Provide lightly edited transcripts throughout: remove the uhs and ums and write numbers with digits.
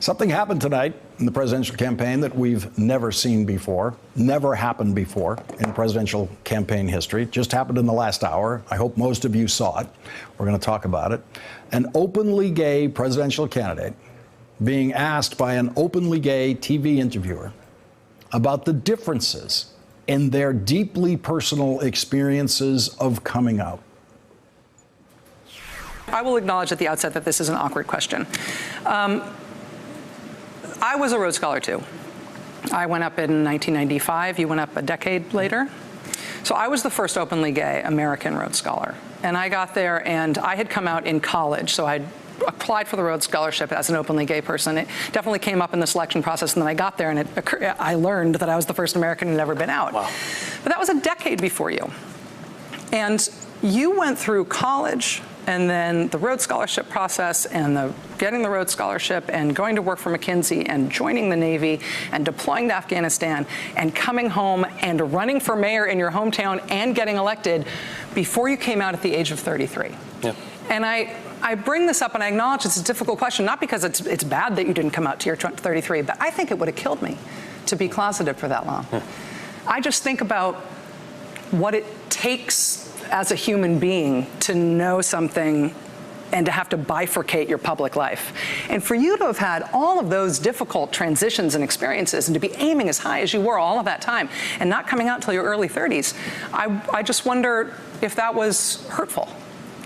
Something happened tonight in the presidential campaign that we've never seen before, never happened before in presidential campaign history. It just happened in the last hour. I hope most of you saw it. We're going to talk about it. An openly gay presidential candidate being asked by an openly gay TV interviewer about the differences in their deeply personal experiences of coming out. I will acknowledge at the outset that this is an awkward question. I was a Rhodes Scholar, too. I went up in 1995. You went up a decade later. So I was the first openly gay American Rhodes Scholar. And I got there, and I had come out in college, so I'd applied for the Rhodes Scholarship as an openly gay person. It definitely came up in the selection process, and then I got there, and I learned that I was the first American who'd ever been out. Wow. But that was a decade before you. And you went through college, and then the Rhodes Scholarship process, and getting the Rhodes Scholarship, and going to work for McKinsey, and joining the Navy, and deploying to Afghanistan, and coming home, and running for mayor in your hometown, and getting elected before you came out at the age of 33. Yeah. And I bring this up, and I acknowledge it's a difficult question, not because it's bad that you didn't come out to your 33, but I think it would have killed me to be closeted for that long. I just think about what it takes as a human being to know something and to have to bifurcate your public life. And for you to have had all of those difficult transitions and experiences, and to be aiming as high as you were all of that time and not coming out until your early 30s, I just wonder if that was hurtful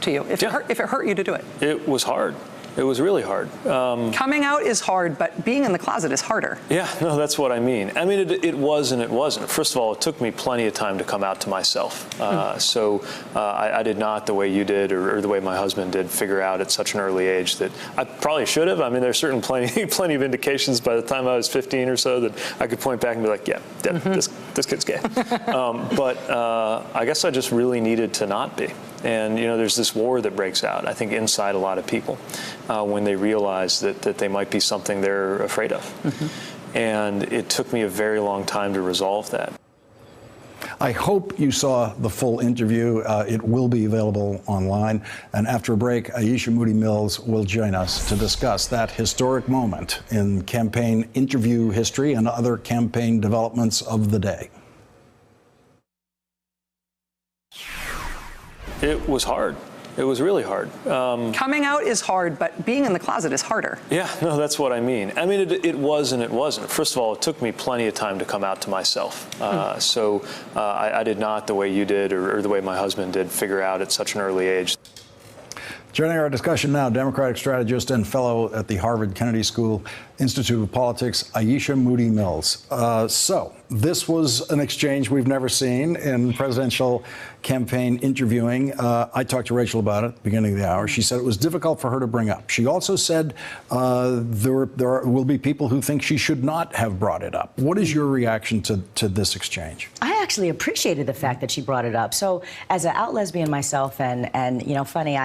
to you, if it hurt you to do it. It was hard. It was really hard. Coming out is hard, but being in the closet is harder. Yeah, no, that's what I mean. I mean, it was and it wasn't. First of all, it took me plenty of time to come out to myself. So I did not, the way you did or the way my husband did, figure out at such an early age that I probably should have. I mean, there's certainly plenty of indications by the time I was 15 or so that I could point back and be like, yeah, this kid's gay. But I guess I just really needed to not be. And, you know, there's this war that breaks out, I think, inside a lot of people when they realize that they might be something they're afraid of. And it took me a very long time to resolve that. I hope you saw the full interview. It will be available online. And after a break, Aisha Moody-Mills will join us to discuss that historic moment in campaign interview history and other campaign developments of the day. It was hard. It was really hard. Coming out is hard, but being in the closet is harder. Yeah, no, that's what I mean. I mean, it was and it wasn't. First of all, it took me plenty of time to come out to myself. So I did not, the way you did or the way my husband did, figure out at such an early age. Joining our discussion now, Democratic strategist and fellow at the Harvard Kennedy School Institute of Politics, Aisha Moody-Mills. So this was an exchange we've never seen in presidential campaign interviewing. I talked to Rachel about it at the beginning of the hour. She said it was difficult for her to bring up. She also said there will be people who think she should not have brought it up. What is your reaction to this exchange? I actually appreciated the fact that she brought it up. So as an out lesbian myself, and you know, funny,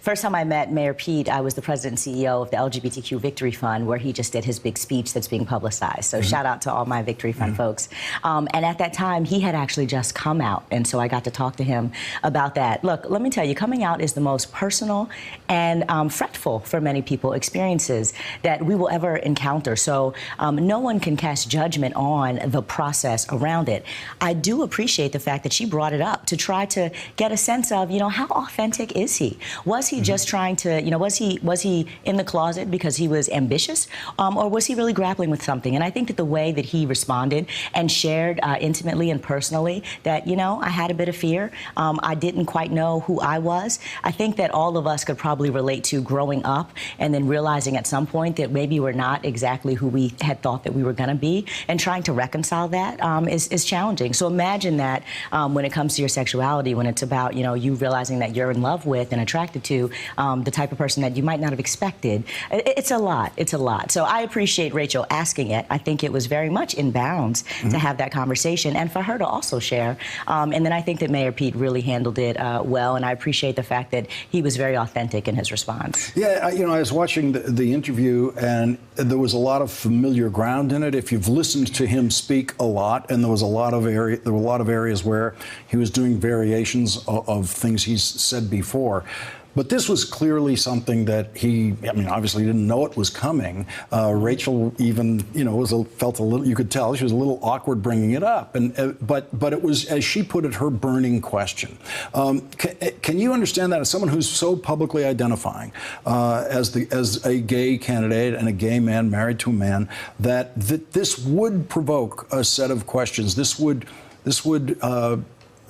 first time I met Mayor Pete, I was the president and CEO of the LGBTQ Victory Fund, where he just did his big speech that's being publicized. So shout out to all my Victory Fund folks. And at that time, he had actually just come out. And so I got to talk to him about that. Look, let me tell you, coming out is the most personal and fretful for many people experiences that we will ever encounter. So no one can cast judgment on the process around it. I do appreciate the fact that she brought it up to try to get a sense of, you know, how authentic is he? Was he just trying to, you know, was he in the closet because he was ambitious? Or was he really grappling with something? And I think that the way that he responded and shared intimately and personally that, you know, I had a bit of fear. I didn't quite know who I was. I think that all of us could probably relate to growing up and then realizing at some point that maybe we're not exactly who we had thought that we were going to be, and trying to reconcile that is challenging. So imagine that when it comes to your sexuality, when it's about, you know, you realizing that you're in love with and attracted to the type of person that you might not have expected. It's a lot. It's a lot. So I appreciate Rachel asking it. I think it was very much in bounds to have that conversation and for her to also share. And then I think that Mayor Pete really handled it well, and I appreciate the fact that he was very authentic in his response. Yeah, you know, I was watching the interview, and there was a lot of familiar ground in it. If you've listened to him speak a lot, and there were a lot of areas where he was doing variations of things he's said before. But this was clearly something that he, I mean, obviously didn't know it was coming. Rachel even, felt a little, you could tell she was a little awkward bringing it up. But it was, as she put it, her burning question. Can you understand that as someone who's so publicly identifying as a gay candidate and a gay man married to a man, that this would provoke a set of questions? This would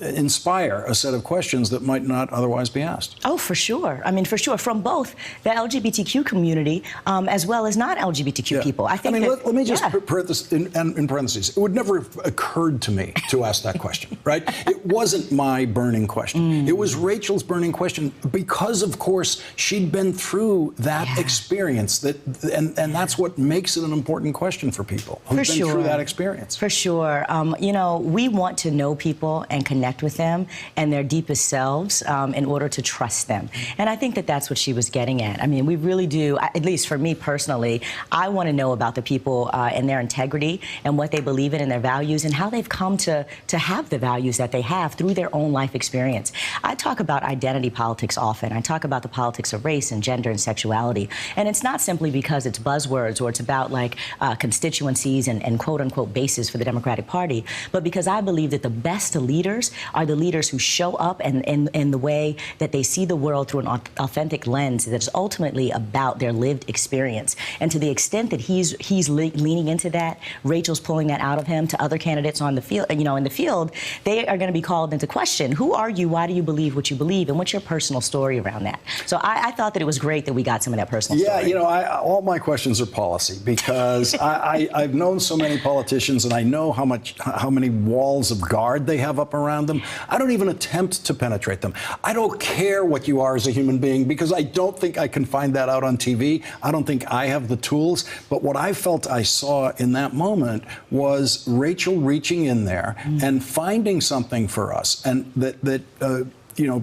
inspire a set of questions that might not otherwise be asked. Oh, for sure. I mean, for sure, from both the LGBTQ community as well as non-LGBTQ people. I think. Let me just put this in parentheses. It would never have occurred to me to ask that question, right? It wasn't my burning question. It was Rachel's burning question because, of course, she'd been through that experience. And that's what makes it an important question for people who've been through that experience. For sure. We want to know people and connect with them and their deepest selves in order to trust them. And I think that that's what she was getting at. I mean, we really do, at least for me personally, I want to know about the people and their integrity and what they believe in and their values and how they've come to have the values that they have through their own life experience. I talk about identity politics often. I talk about the politics of race and gender and sexuality. And it's not simply because it's buzzwords or it's about like constituencies and quote unquote bases for the Democratic Party, but because I believe that the best leaders are the leaders who show up and in the way that they see the world through an authentic lens that's ultimately about their lived experience. And to the extent that he's leaning into that, Rachel's pulling that out of him to other candidates on the field, in the field, they are going to be called into question. Who are you? Why do you believe what you believe? And what's your personal story around that? So I thought that it was great that we got some of that personal story. Yeah, all my questions are policy because I've known so many politicians and I know how many walls of guard they have up around them. I don't even attempt to penetrate them. I don't care what you are as a human being because I don't think I can find that out on TV. I don't think I have the tools. But what I felt I saw in that moment was Rachel reaching in there and finding something for us, and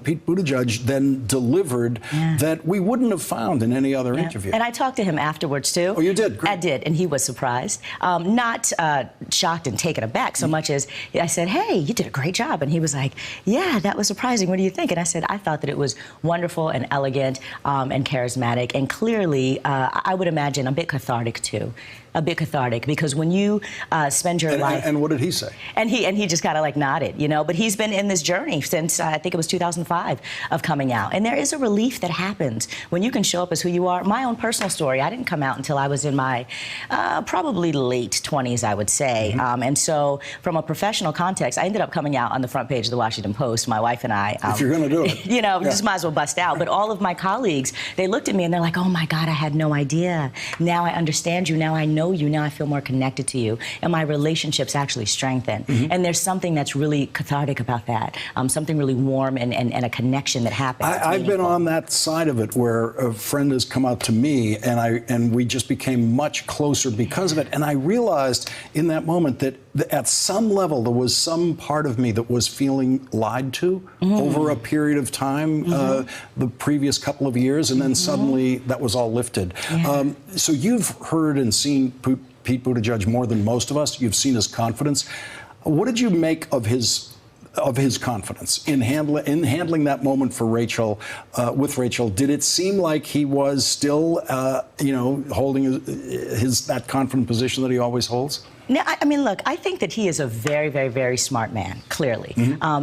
Pete Buttigieg then delivered that we wouldn't have found in any other interview. And I talked to him afterwards, too. Oh, you did? Great. I did, and he was surprised. Not shocked and taken aback so much as I said, hey, you did a great job. And he was like, yeah, that was surprising. What do you think? And I said, I thought that it was wonderful and elegant and charismatic, and clearly, I would imagine, a bit cathartic, too. A bit cathartic, because when you spend your life... And what did he say? And he just kind of like nodded, but he's been in this journey since, I think it was 2005, of coming out. And there is a relief that happens when you can show up as who you are. My own personal story, I didn't come out until I was in my probably late 20s, I would say. And so from a professional context, I ended up coming out on the front page of the Washington Post, my wife and I. If you're going to do it. Just might as well bust out. But all of my colleagues, they looked at me and they're like, oh my God, I had no idea. Now I understand you. Now I know you. Now I feel more connected to you, and my relationships actually strengthen. And there's something that's really cathartic about that, something really warm and a connection that happens. I've been on that side of it where a friend has come out to me, and we just became much closer because of it. And I realized in that moment that at some level there was some part of me that was feeling lied to over a period of time, the previous couple of years, and then suddenly that was all lifted. So you've heard and seen Pete Buttigieg more than most of us. You've seen his confidence. What did you make of his confidence in handling that moment for Rachel, with Rachel? Did it seem like he was still, holding that confident position that he always holds? No, I mean, look, I think that he is a very, very, very smart man, clearly.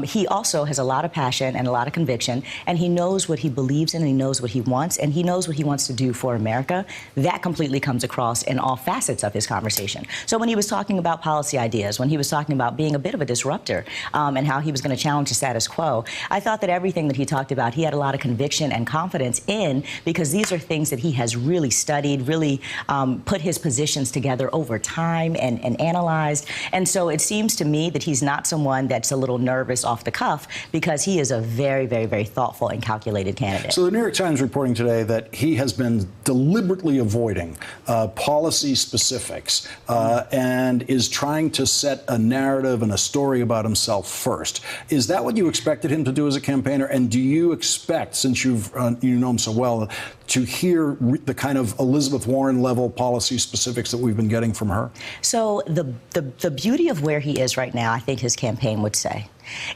He also has a lot of passion and a lot of conviction, and he knows what he believes in, and he knows what he wants, and he knows what he wants to do for America. That completely comes across in all facets of his conversation. So when he was talking about policy ideas, when he was talking about being a bit of a disruptor, and how he was going to challenge the status quo, I thought that everything that he talked about, he had a lot of conviction and confidence in, because these are things that he has really studied, really put his positions together over time and analyzed. And so it seems to me that he's not someone that's a little nervous off the cuff, because he is a very, very, very thoughtful and calculated candidate. So the New York Times reporting today that he has been deliberately avoiding policy specifics and is trying to set a narrative and a story about himself first. Is that what you expected him to do as a campaigner? And do you expect, since you know him so well, to hear the kind of Elizabeth Warren level policy specifics that we've been getting from her? So the beauty of where he is right now, I think his campaign would say,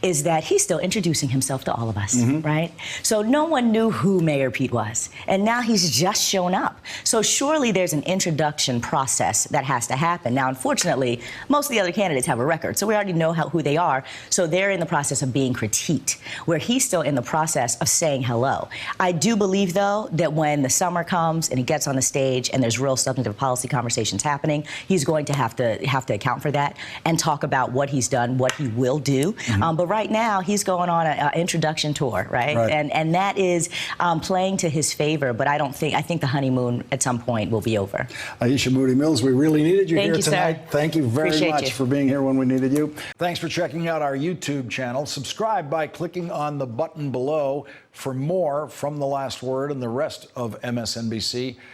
is that he's still introducing himself to all of us, right? So no one knew who Mayor Pete was, and now he's just shown up. So surely there's an introduction process that has to happen. Now, unfortunately, most of the other candidates have a record, so we already know who they are. So they're in the process of being critiqued, where he's still in the process of saying hello. I do believe, though, that when the summer comes and he gets on the stage and there's real substantive policy conversations happening, he's going to have to account for that and talk about what he's done, what he will do. But right now, he's going on an introduction tour, right? And that is playing to his favor. But I think the honeymoon at some point will be over. Aisha Moody-Mills, we really needed you here tonight. Sir. Thank you very Appreciate much you. for being here when we needed you. Thanks for checking out our YouTube channel. Subscribe by clicking on the button below for more from The Last Word and the rest of MSNBC.